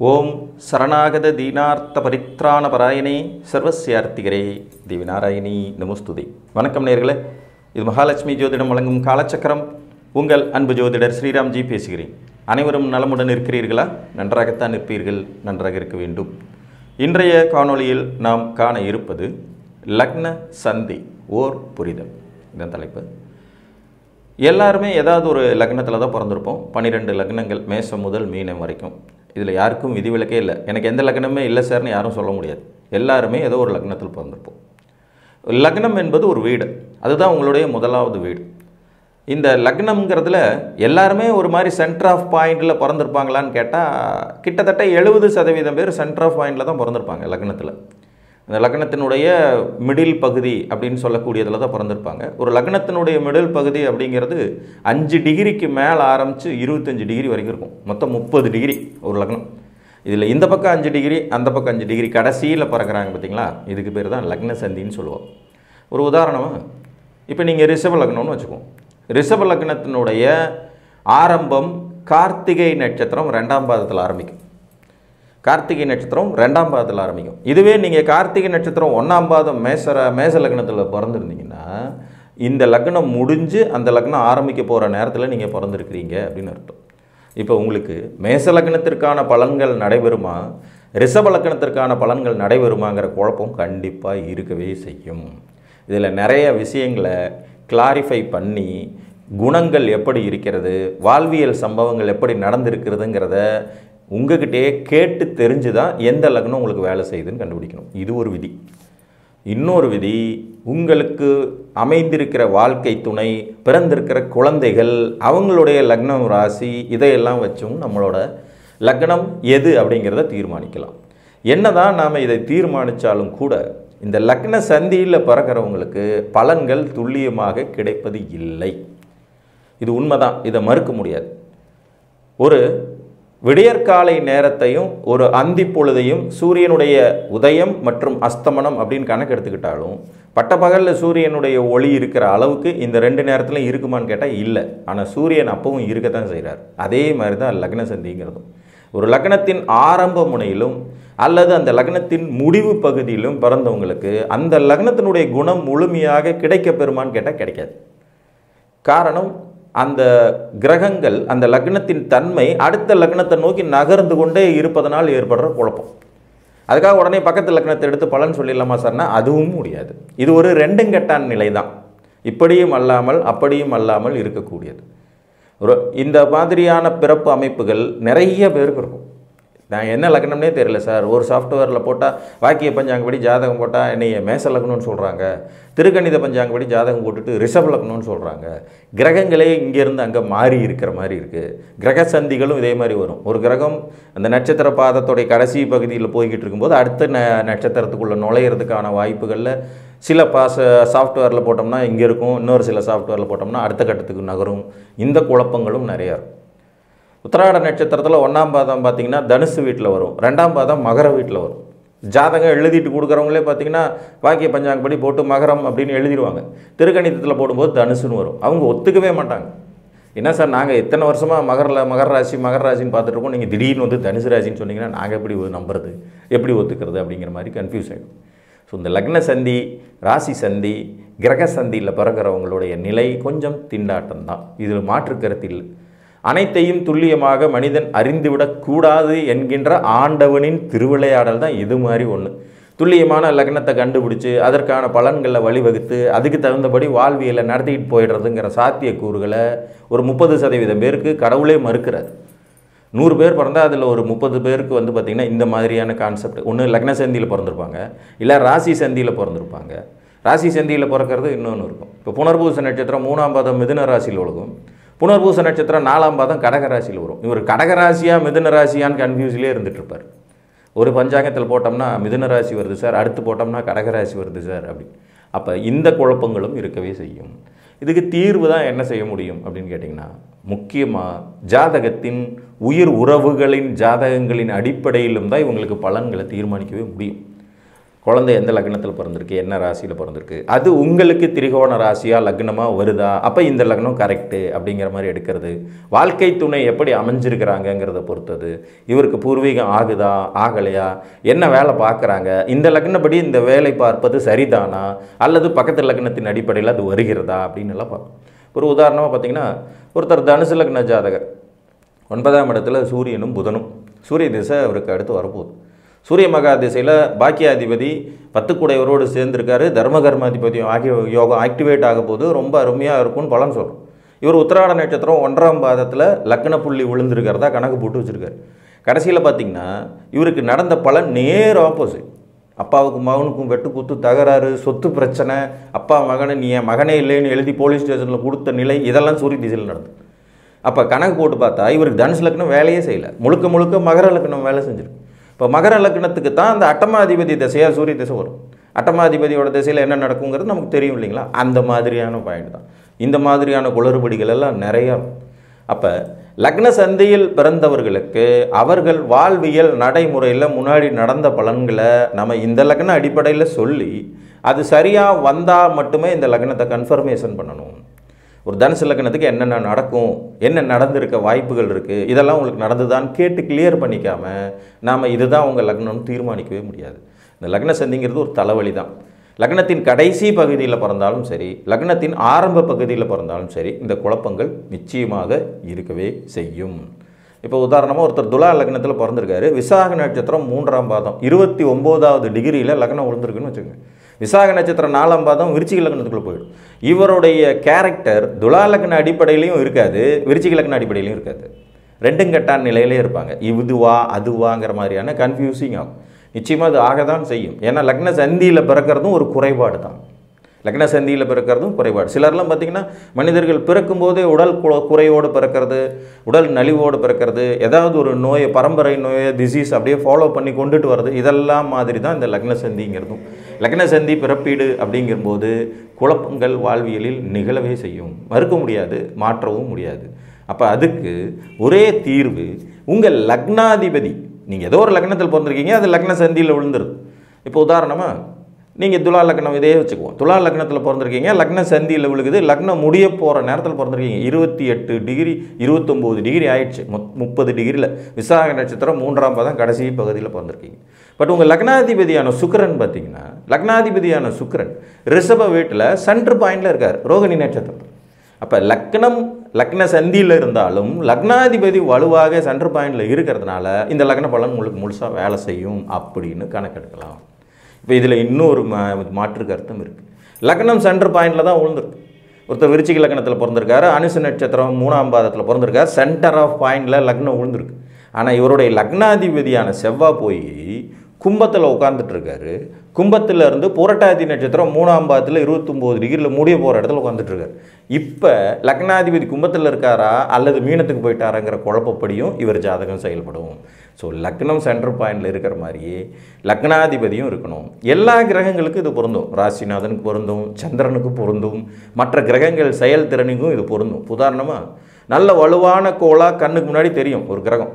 ஓம் சரணாகத தீனார்த்த பரித்ராண பராயணே சர்வசியார்த்திகரே தேவி நாராயணி நமஸ்துதே. வணக்கம் நேயர்களே, இது மகாலட்சுமி ஜோதிடம் வழங்கும் காலச்சக்கரம். உங்கள் அன்பு ஜோதிடர் ஸ்ரீராம்ஜி பேசுகிறேன். அனைவரும் நலமுடன் இருக்கிறீர்களா? நன்றாகத்தான் இருப்பீர்கள், நன்றாக இருக்க வேண்டும். இன்றைய காணொளியில் நாம் காண இருப்பது லக்ன சந்தி ஓர் புரிதல். இதன் தலைப்பு. எல்லாருமே ஏதாவது ஒரு லக்னத்தில் தான் பிறந்திருப்போம். 12 லக்னங்கள், மேஷம் முதல் மீனம் வரைக்கும். இதில் யாருக்கும் விதிவிலக்கே இல்லை. எனக்கு எந்த லக்னமே இல்லை சார்னு யாரும் சொல்ல முடியாது. எல்லாருமே ஏதோ ஒரு லக்னத்தில் பிறந்திருப்போம். லக்னம் என்பது ஒரு வீடு, அதுதான் உங்களுடைய முதலாவது வீடு. இந்த லக்னம்ங்கிறதுல எல்லாருமே ஒரு மாதிரி சென்டர் ஆஃப் பாயிண்டில் பிறந்திருப்பாங்களான்னு கேட்டால் கிட்டத்தட்ட 70% பேர் சென்டர் ஆஃப் பாயிண்டில் தான் பிறந்திருப்பாங்க லக்னத்தில். அந்த லக்னத்தினுடைய மிடில் பகுதி அப்படின்னு சொல்லக்கூடியதில் தான் பிறந்திருப்பாங்க. ஒரு லக்னத்தினுடைய மிடில் பகுதி அப்படிங்கிறது 5 டிகிரிக்கு மேலே ஆரம்பித்து 25 டிகிரி வரைக்கும் இருக்கும். மொத்தம் 30 டிகிரி ஒரு லக்னம். இதில் இந்த பக்கம் 5 டிகிரி, அந்த பக்கம் 5 டிகிரி, கடைசியில் பறக்கிறாங்க பார்த்தீங்களா? இதுக்கு பேர் தான் லக்ன சந்தின்னு சொல்லுவோம். ஒரு உதாரணமாக, இப்போ நீங்கள் ரிஷப லக்னம்னு வச்சுக்குவோம். ரிஷப லக்னத்தினுடைய ஆரம்பம் கார்த்திகை நட்சத்திரம் 2ஆம் பாதத்தில் ஆரம்பிக்கும். கார்த்திகை நட்சத்திரம் 2ஆம் பாதத்தில் ஆரம்பிக்கும். இதுவே நீங்கள் கார்த்திகை நட்சத்திரம் 1ஆம் பாதம் மேச லக்னத்தில் பிறந்திருந்தீங்கன்னா, இந்த லக்னம் முடிஞ்சு அந்த லக்னம் ஆரம்பிக்க போகிற நேரத்தில் நீங்கள் பிறந்திருக்கிறீங்க அப்படின்னு அர்த்தம். இப்போ உங்களுக்கு மேச லக்னத்திற்கான பலன்கள் நடைபெறுமா, ரிஷப லக்னத்திற்கான பலன்கள் நடைபெறுமாங்கிற குழப்பம் கண்டிப்பாக இருக்கவே செய்யும். இதில் நிறைய விஷயங்களை கிளாரிஃபை பண்ணி, குணங்கள் எப்படி இருக்கிறது, வாழ்வியல் சம்பவங்கள் எப்படி நடந்திருக்கிறதுங்கிறத உங்ககிட்டே கேட்டு தெரிஞ்சு தான் எந்த லக்னம் உங்களுக்கு வேலை செய்யுதுன்னு கண்டுபிடிக்கணும். இது ஒரு விதி. இன்னொரு விதி, உங்களுக்கு அமைந்திருக்கிற வாழ்க்கை துணை, பிறந்திருக்கிற குழந்தைகள், அவங்களுடைய லக்னம் ராசி, இதையெல்லாம் வச்சும் நம்மளோட லக்னம் எது அப்படிங்கிறத தீர்மானிக்கலாம். என்னதான் நாம் இதை தீர்மானித்தாலும் கூட இந்த லக்ன சந்தியில் பிறக்கிறவங்களுக்கு பலன்கள் துல்லியமாக கிடைப்பது இல்லை. இது உண்மைதான், இதை மறுக்க முடியாது. ஒரு விடியற்காலை நேரத்தையும் ஒரு அந்தி பொழுதையும் சூரியனுடைய உதயம் மற்றும் அஸ்தமனம் அப்படின்னு கணக்கு எடுத்துக்கிட்டாலும் பட்டப்பகலில் சூரியனுடைய ஒளி இருக்கிற அளவுக்கு இந்த 2 நேரத்துலையும் இருக்குமான்னு கேட்டால் இல்லை. ஆனால் சூரியன் அப்பவும் இருக்கத்தான் செய்கிறார். அதே மாதிரி தான் லக்ன சந்திங்கிறதும். ஒரு லக்னத்தின் ஆரம்ப முனையிலும் அல்லது அந்த லக்னத்தின் முடிவு பகுதியிலும் பிறந்தவங்களுக்கு அந்த லக்னத்தினுடைய குணம் முழுமையாக கிடைக்க பெறுமான்னு கேட்டால் கிடைக்காது. காரணம், அந்த கிரகங்கள், அந்த லக்னத்தின் தன்மை அடுத்த லக்னத்தை நோக்கி நகர்ந்து கொண்டே இருப்பதனால் ஏற்படுற குழப்பம். அதுக்காக உடனே பக்கத்து லக்னத்தை எடுத்து பலன் சொல்லிடலாமா சார்னா அதுவும் முடியாது. இது ஒரு 2 கட்டான் நிலை தான். இப்படியும் அல்லாமல் அப்படியும் அல்லாமல் இருக்கக்கூடியது. இந்த மாதிரியான பிறப்பு அமைப்புகள் நிறைய பேருக்கு இருக்கும். நான் என்ன லக்னம்னே தெரியல சார், ஒரு சாஃப்ட்வேரில் போட்டால் வாக்கிய பஞ்சாங்கப்படி ஜாதகம் போட்டால் என்னைய மேச லக்னம்னு சொல்கிறாங்க, திருக்கணித பஞ்சாங்கப்படி ஜாதகம் போட்டுட்டு ரிஷப லக்னம்னு சொல்கிறாங்க. கிரகங்களே இங்கேருந்து அங்கே மாறி இருக்கிற மாதிரி இருக்குது. கிரக சந்திகளும் இதே மாதிரி வரும். ஒரு கிரகம் அந்த நட்சத்திர பாதத்துடைய கடைசி பகுதியில் போய்கிட்டு இருக்கும்போது அடுத்த நட்சத்திரத்துக்குள்ளே நுழையிறதுக்கான வாய்ப்புகளில் சில சாஃப்ட்வேரில் போட்டோம்னா இங்கே இருக்கும், இன்னொரு சில சாஃப்ட்வேரில் போட்டோம்னா அடுத்த கட்டத்துக்கு நகரும். இந்த குழப்பங்களும் நிறையா இருக்கும். உத்திராட நட்சத்திரத்தில் 1ஆம் பாதம் பார்த்திங்கன்னா தனுசு வீட்டில் வரும், 2ஆம் பாதம் மகர வீட்டில் வரும். ஜாதகம் எழுதிட்டு கொடுக்குறவங்களே பார்த்திங்கன்னா வாக்கிய பஞ்சாங்கப்படி போட்டு மகரம் அப்படின்னு எழுதிடுவாங்க. திருக்கணிதத்தில் போடும்போது தனுசுன்னு வரும். அவங்க ஒத்துக்கவே மாட்டாங்க. என்ன சார், நாங்கள் எத்தனை வருஷமாக மகர ராசின்னு பார்த்துட்ருக்கோம், நீங்கள் திடீர்னு வந்து தனுசு ராசின்னு சொன்னீங்கன்னா நாங்கள் எப்படி நம்புறது, எப்படி ஒத்துக்கிறது அப்படிங்கிற மாதிரி கன்ஃபியூஸ் ஆகிடும். ஸோ இந்த லக்ன சந்தி, ராசி சந்தி, கிரக சந்தியில் பிறக்கிறவங்களுடைய நிலை கொஞ்சம் திண்டாட்டம் தான். இதில் மாற்று கருத்து இல்லை. அனைத்தையும் துல்லியமாக மனிதன் அறிந்துவிடக்கூடாது என்கின்ற ஆண்டவனின் திருவிளையாடல் தான் இது மாதிரி ஒன்று. துல்லியமான லக்னத்தை கண்டுபிடிச்சி அதற்கான பலன்களை வழிவகுத்து அதுக்கு தகுந்தபடி வாழ்வியலை நடத்திக்கிட்டு போயிடுறதுங்கிற சாத்தியக்கூறுகளை ஒரு 30% பேருக்கு கடவுளே மறுக்கிறார். 100 பேர் பிறந்தால் அதில் ஒரு 30 பேருக்கு வந்து பார்த்திங்கன்னா இந்த மாதிரியான கான்செப்ட். ஒன்று லக்ன சந்தியில் பிறந்திருப்பாங்க, இல்லை ராசி சந்தியில் பிறந்திருப்பாங்க. ராசி சந்தியில் பிறக்கிறது இன்னொன்று இருக்கும். இப்போ புனர்பூச நட்சத்திரம் 3ஆம் பாதம் மிதுன ராசியில் ஒழுகும், புனர்பூச நட்சத்திரம் 4ஆம் பாதம் கடகராசியில் வரும். இவர் கடகராசியா மிதுன ராசியான்னு கன்ஃபியூஸ்லேயே இருந்துகிட்ருப்பார். ஒரு பஞ்சாங்கத்தில் போட்டோம்னா மிதுன ராசி வருது சார், அடுத்து போட்டோம்னா கடகராசி வருது சார் அப்படி. அப்போ இந்த குழப்பங்களும் இருக்கவே செய்யும். இதுக்கு தீர்வு தான் என்ன செய்ய முடியும் அப்படின்னு கேட்டிங்கன்னா, முக்கியமாக ஜாதகத்தின் உயிர் உறவுகளின் ஜாதகங்களின் அடிப்படையிலும் தான் இவங்களுக்கு பலன்களை தீர்மானிக்கவே முடியும். குழந்தை எந்த லக்னத்தில் பிறந்திருக்கு, என்ன ராசியில் பிறந்திருக்கு, அது உங்களுக்கு திரிகோண ராசியாக லக்னமாக வருதா, அப்போ இந்த லக்னம் கரெக்டு அப்படிங்கிற மாதிரி எடுக்கிறது. வாழ்க்கை துணை எப்படி அமைஞ்சிருக்கிறாங்கங்கிறத பொறுத்தது. இவருக்கு பூர்வீகம் ஆகுதா ஆகலையா, என்ன வேலை பார்க்குறாங்க, இந்த லக்னப்படி இந்த வேலை பார்ப்பது சரிதானா, அல்லது பக்கத்து லக்னத்தின் அடிப்படையில் அது வருகிறதா அப்படின்னு எல்லாம் பார்க்கணும். ஒரு உதாரணமாக பார்த்தீங்கன்னா, ஒருத்தர் தனுசு லக்ன ஜாதகர், 9ஆம் இடத்துல சூரியனும் புதனும், சூரிய திசை அவருக்கு அடுத்து வரப்போகுது. சூரிய மகா திசையில் பாக்கியாதிபதி 10 கூடையவரோடு சேர்ந்திருக்காரு. தர்மகர்மாதிபதியும் ஆகிய யோகம் ஆக்டிவேட் ஆக போது ரொம்ப அருமையாக இருக்கும்னு பலன் சொல்கிறோம். இவர் உத்திராட நட்சத்திரம் 1ஆம் பாதத்தில் லக்ன புள்ளி விழுந்திருக்கிறதா கணக்கு போட்டு வச்சுருக்காரு. கடைசியில் பார்த்திங்கன்னா இவருக்கு நடந்த பலன் நேர் ஆப்போசிட். அப்பாவுக்கும் மகனுக்கும் வெட்டு குத்து தகராறு, சொத்து பிரச்சனை, அப்பா மகனை நீ என் மகனே இல்லைன்னு எழுதி போலீஸ் ஸ்டேஷனில் கொடுத்த நிலை, இதெல்லாம் சூரிய திசையில் நடந்தது. அப்போ கணக்கு போட்டு பார்த்தா இவருக்கு தனுசு லக்னம் வேலையே செய்யலை, முழுக்க முழுக்க மகர லக்னம் வேலை செஞ்சிருக்கு. இப்போ மகர லக்னத்துக்கு தான் அந்த அட்டமாதிபதி திசையாக சூரிய திசை வரும். அட்டமாதிபதியோட திசையில் என்ன நடக்குங்கிறது நமக்கு தெரியும் இல்லைங்களா? அந்த மாதிரியான பாயிண்ட் தான். இந்த மாதிரியான குளறுபடிகள் எல்லாம் நிறையா. அப்போ லக்ன சந்தியில் பிறந்தவர்களுக்கு அவர்கள் வாழ்வியல் நடைமுறையில் முன்னாடி நடந்த பலன்களை நம்ம இந்த லக்ன அடிப்படையில் சொல்லி அது சரியாக வந்தால் மட்டுமே இந்த லக்னத்தை கன்ஃபர்மேஷன் பண்ணணும். ஒரு தனுசு லக்னத்துக்கு என்னென்ன நடக்கும், என்ன நடந்திருக்க வாய்ப்புகள் இருக்குது, இதெல்லாம் உங்களுக்கு நடந்துதான்னு கேட்டு கிளியர் பண்ணிக்காமல் நாம் இதுதான் உங்கள் லக்னம்னு தீர்மானிக்கவே முடியாது. இந்த லக்ன சந்திங்கிறது ஒரு தலைவலி தான். லக்னத்தின் கடைசி பகுதியில் பிறந்தாலும் சரி, லக்னத்தின் ஆரம்ப பகுதியில் பிறந்தாலும் சரி, இந்த குழப்பங்கள் நிச்சயமாக இருக்கவே செய்யும். இப்போ உதாரணமாக ஒருத்தர் துலா லக்னத்தில் பிறந்திருக்காரு, விசாக நட்சத்திரம் 3ஆம் பாதம் 29வது டிகிரியில் லக்னம் விழுந்திருக்குன்னு வச்சுக்கோங்க. விசாக நட்சத்திரம் 4ஆம் பாதம் விருச்சிக லக்னத்துக்குள்ளே போயிடும். இவருடைய கேரக்டர் துலா லக்ன அடிப்படையிலையும் இருக்காது, விருச்சிக லக்ன அடிப்படையிலையும் இருக்காது. ரெண்டும் கட்டான நிலையிலே இருப்பாங்க. இதுவா அதுவாங்கிற மாதிரியான கன்ஃபியூசிங் ஆகும். நிச்சயமாக அது ஆக தான் செய்யும். ஏன்னா லக்ன சந்தியில் பிறக்கிறதும் ஒரு குறைபாடு தான். லக்ன சந்தியில் பிறக்கிறதும் குறைபாடு. சிலர்லாம் பார்த்திங்கன்னா மனிதர்கள் பிறக்கும்போதே உடல் குறையோடு பிறக்கிறது, உடல் நலிவோடு பிறக்கிறது, ஏதாவது ஒரு நோயை, பரம்பரை நோயை, டிசீஸ் அப்படியே ஃபாலோ பண்ணி கொண்டுட்டு வர்றது, இதெல்லாம் மாதிரி தான் இந்த லக்ன சந்திங்கிறதும். லக்ன சந்தி பிறப்பீடு அப்படிங்கும்போது குழப்பங்கள் வாழ்வியலில் நிகழவே செய்யும். மறுக்க முடியாது, மாற்றவும் முடியாது. அப்போ அதுக்கு ஒரே தீர்வு, உங்கள் லக்னாதிபதி, நீங்கள் ஏதோ ஒரு லக்னத்தில் பிறந்திருக்கீங்க, அது லக்ன சந்தியில் விழுந்துருது. இப்போ உதாரணமாக நீங்கள் துலா லக்னம் இதே வச்சுக்குவோம். துலா லக்னத்தில் பிறந்திருக்கீங்க, லக்ன சந்தியில் விழுகுது, லக்னம் முடிய போகிற நேரத்தில் பிறந்திருக்கீங்க. 28 டிகிரி 29 டிகிரி ஆயிடுச்சு, 30 டிகிரியில் விசாக நட்சத்திரம் 3ஆம் பாதம் கடைசி பகுதியில் பிறந்திருக்கீங்க. பட் உங்கள் லக்னாதிபதியான சுக்கிரன் பார்த்தீங்கன்னா, லக்னாதிபதியான சுக்கிரன் ரிஷப வீட்டில் சென்டர் பாயிண்டில் இருக்கார், ரோகிணி நட்சத்திரத்தில். அப்போ லக்ன சந்தியில் இருந்தாலும் லக்னாதிபதி வலுவாக சென்டர் பாயிண்டில் இருக்கிறதுனால இந்த லக்ன பலன் உங்களுக்கு முழுசாக வேலை செய்யும் அப்படின்னு கணக்கெடுக்கலாம். இப்போ இதில் இன்னொரு மாற்று கருத்தும் இருக்குது. லக்னம் சென்டர் பாயிண்டில் தான் விழுந்திருக்கு. ஒருத்தர் விருச்சிக லக்னத்தில் பிறந்திருக்காரு, அனுச நட்சத்திரம் 3ஆம் பாதத்தில் பிறந்திருக்காரு, சென்டர் ஆஃப் பாயிண்டில் லக்னம் விழுந்திருக்கு. ஆனால் இவருடைய லக்னாதிபதியான செவ்வாய் போய் கும்பத்தில் உட்காந்துட்ருக்காரு. கும்பத்தில் இருந்து புரட்டாதி நட்சத்திரம் 3ஆம் பாதத்தில் 29 டிகிரியில் முடிய போகிற இடத்துல உட்காந்துட்ருக்காரு. இப்போ லக்னாதிபதி கும்பத்தில் இருக்காரா அல்லது மீனத்துக்கு போயிட்டாராங்கிற குழப்பப்படியும் இவர் ஜாதகம் செயல்படும். ஸோ லக்னம் சென்டர் பாயிண்டில் இருக்கிற மாதிரியே லக்னாதிபதியும் இருக்கணும். எல்லா கிரகங்களுக்கும் இது பொருந்தும். ராசிநாதனுக்கு பொருந்தும், சந்திரனுக்கு பொருந்தும், மற்ற கிரகங்கள் செயல்திறனுக்கும் இது பொருந்தும். உதாரணமாக நல்ல வலுவான கோளாக கண்ணுக்கு முன்னாடி தெரியும் ஒரு கிரகம்,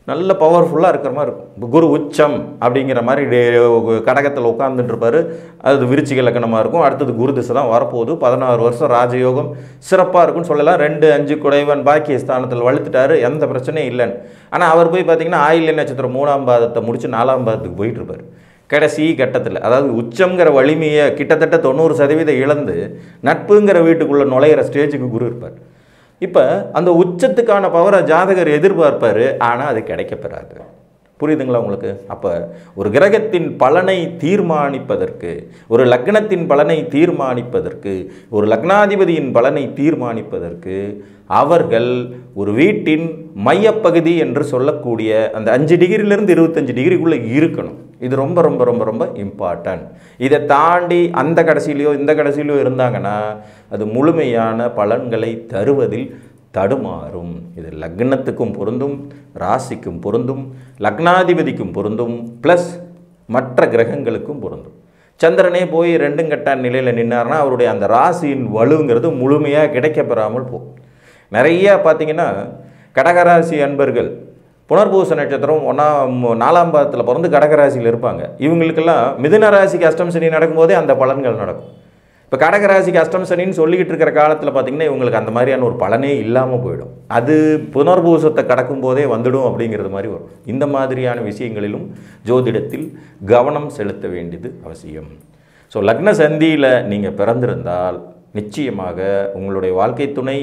நல்ல பவர்ஃபுல்லாக இருக்கிற மாதிரி இருக்கும். இப்போ குரு உச்சம் அப்படிங்கிற மாதிரி கடகத்தில் உட்காந்துட்டுருப்பார், அது விருச்சிக லக்னமாக இருக்கும். அடுத்தது குரு திசை தான் வரப்போகுது, 16 வருஷம் ராஜயோகம் சிறப்பாக இருக்குன்னு சொல்லலாம். 2-5 குடைவன் பாக்கிய ஸ்தானத்தில் வளர்த்துட்டாரு, எந்த பிரச்சனையும் இல்லைன்னு. ஆனால் அவர் போய் பார்த்திங்கன்னா ஆயில்ய நட்சத்திரம் 3ஆம் பாதத்தை முடித்து 4ஆம் பாதத்துக்கு போயிட்டுருப்பார். கடைசி கட்டத்தில், அதாவது உச்சங்கிற வலிமையை கிட்டத்தட்ட 90% இழந்து நட்புங்கிற வீட்டுக்குள்ளே நுழையிற ஸ்டேஜுக்கு குரு இருப்பார். இப்போ அந்த உச்சத்துக்கான பவரை ஜாதகர் எதிர்பார்ப்பார், ஆனால் அது கிடைக்கப்பெறாது. புரியுதுங்களா உங்களுக்கு? அப்போ ஒரு கிரகத்தின் பலனை தீர்மானிப்பதற்கு, ஒரு லக்னத்தின் பலனை தீர்மானிப்பதற்கு, ஒரு லக்னாதிபதியின் பலனை தீர்மானிப்பதற்கு அவர்கள் ஒரு வீட்டின் மையப்பகுதி என்று சொல்லக்கூடிய அந்த 5 டிகிரியிலிருந்து 25 டிகிரிக்குள்ளே இருக்கணும். இது ரொம்ப ரொம்ப ரொம்ப ரொம்ப இம்பார்ட்டன்ட். இதை தாண்டி அந்த கடைசியிலையோ இந்த கடைசியிலையோ இருந்தாங்கன்னா அது முழுமையான பலன்களை தருவதில் தடுமாறும். இது லக்னத்துக்கும் பொருந்தும், ராசிக்கும் பொருந்தும், லக்னாதிபதிக்கும் பொருந்தும், ப்ளஸ் மற்ற கிரகங்களுக்கும் பொருந்தும். சந்திரனே போய் 2 கட்டான நிலையில் நின்னார்னா அவருடைய அந்த ராசியின் வலுங்கிறது முழுமையாக கிடைக்கப்பெறாமல் போகும். நிறையா பார்த்திங்கன்னா கடகராசி அன்பர்கள் புனர்பூச நட்சத்திரம் 4ஆம் பாதத்தில் பிறந்து கடகராசியில் இருப்பாங்க. இவங்களுக்கெல்லாம் மிதுன ராசிக்கு அஷ்டம் சனி நடக்கும்போதே அந்த பலன்கள் நடக்கும். இப்போ கடகராசிக்கு அஷ்டம் சனின்னு சொல்லிக்கிட்டு இருக்கிற காலத்தில் பார்த்திங்கன்னா இவங்களுக்கு அந்த மாதிரியான ஒரு பலனே இல்லாமல் போயிடும். அது புனர்பூசத்தை கடக்கும் போதே வந்துடும் அப்படிங்கிறது மாதிரி வரும். இந்த மாதிரியான விஷயங்களிலும் ஜோதிடத்தில் கவனம் செலுத்த வேண்டியது அவசியம். ஸோ லக்ன சந்தியில் நீங்கள் பிறந்திருந்தால் நிச்சயமாக உங்களுடைய வாழ்க்கை துணை,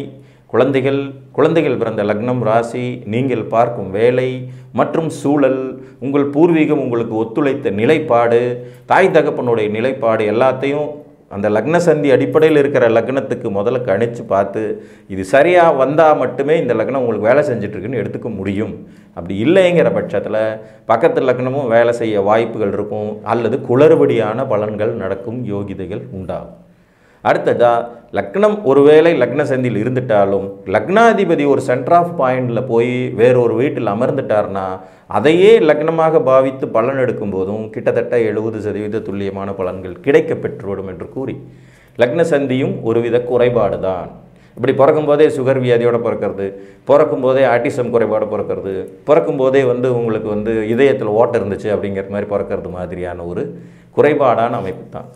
குழந்தைகள் பிறந்த லக்னம், ராசி, நீங்கள் பார்க்கும் வேலை மற்றும் சூழல், உங்கள் பூர்வீகம் உங்களுக்கு ஒத்துழைத்த நிலைப்பாடு, தாய் தகப்பனுடைய நிலைப்பாடு எல்லாத்தையும் அந்த லக்ன சந்தி அடிப்படையில் இருக்கிற லக்னத்துக்கு முதல்ல கணிச்சு பார்த்து இது சரியாக வந்தால் மட்டுமே இந்த லக்னம் உங்களுக்கு வேலை செஞ்சிட்ருக்குன்னு எடுத்துக்க முடியும். அப்படி இல்லைங்கிற பட்சத்தில் பக்கத்து லக்னமும் வேலை செய்ய வாய்ப்புகள் இருக்கும், அல்லது குளறுபடியான பலன்கள் நடக்கும், யோகிதைகள் உண்டாகும். அடுத்ததாக லக்னம் ஒருவேளை லக்ன சந்தியில் இருந்துட்டாலும் லக்னாதிபதி ஒரு சென்டர் ஆஃப் பாயிண்டில் போய் வேறொரு வீட்டில் அமர்ந்துட்டார்னா அதையே லக்னமாக பாவித்து பலன் எடுக்கும் போதும் கிட்டத்தட்ட 70% துல்லியமான பலன்கள் கிடைக்க பெற்றுவிடும் என்று கூறி, லக்ன சந்தியும் ஒருவித குறைபாடு தான். இப்படி பிறக்கும்போதே சுகர் வியாதியோடு பிறக்கிறது, பிறக்கும்போதே ஆட்டிசம் குறைபாடு பிறக்கிறது, பிறக்கும்போதே உங்களுக்கு இதயத்தில் ஓட்டை இருந்துச்சு அப்படிங்கிற மாதிரி பிறக்கிறது மாதிரியான ஒரு குறைபாடான அமைப்பு தான்.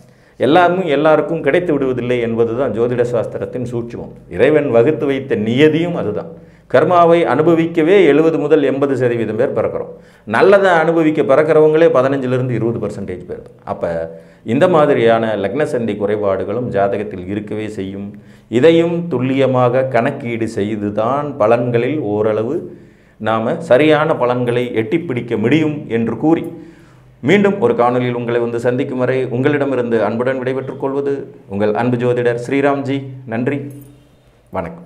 எல்லாருக்கும் கிடைத்து விடுவதில்லை என்பது தான் ஜோதிட சாஸ்திரத்தின் சூட்சுமம். இறைவன் வகுத்து வைத்த நியதியும் அதுதான். கர்மாவை அனுபவிக்கவே 70 முதல் 80% பேர் பிறக்கிறோம். நல்லதை அனுபவிக்க பிறக்கிறவங்களே 15% 20% பேர். அப்போ இந்த மாதிரியான லக்ன சந்தி குறைபாடுகளும் ஜாதகத்தில் இருக்கவே செய்யும். இதையும் துல்லியமாக கணக்கீடு செய்து தான் பலன்களில் ஓரளவு நாம் சரியான பலன்களை எட்டிப்பிடிக்க முடியும் என்று கூறி, மீண்டும் ஒரு காணொலியில் உங்களை சந்திக்கும் வரை உங்களிடமிருந்து அன்புடன் விடைபெற்றுக் கொள்வது உங்கள் அன்பு ஜோதிடர் ஸ்ரீராம்ஜி. நன்றி, வணக்கம்.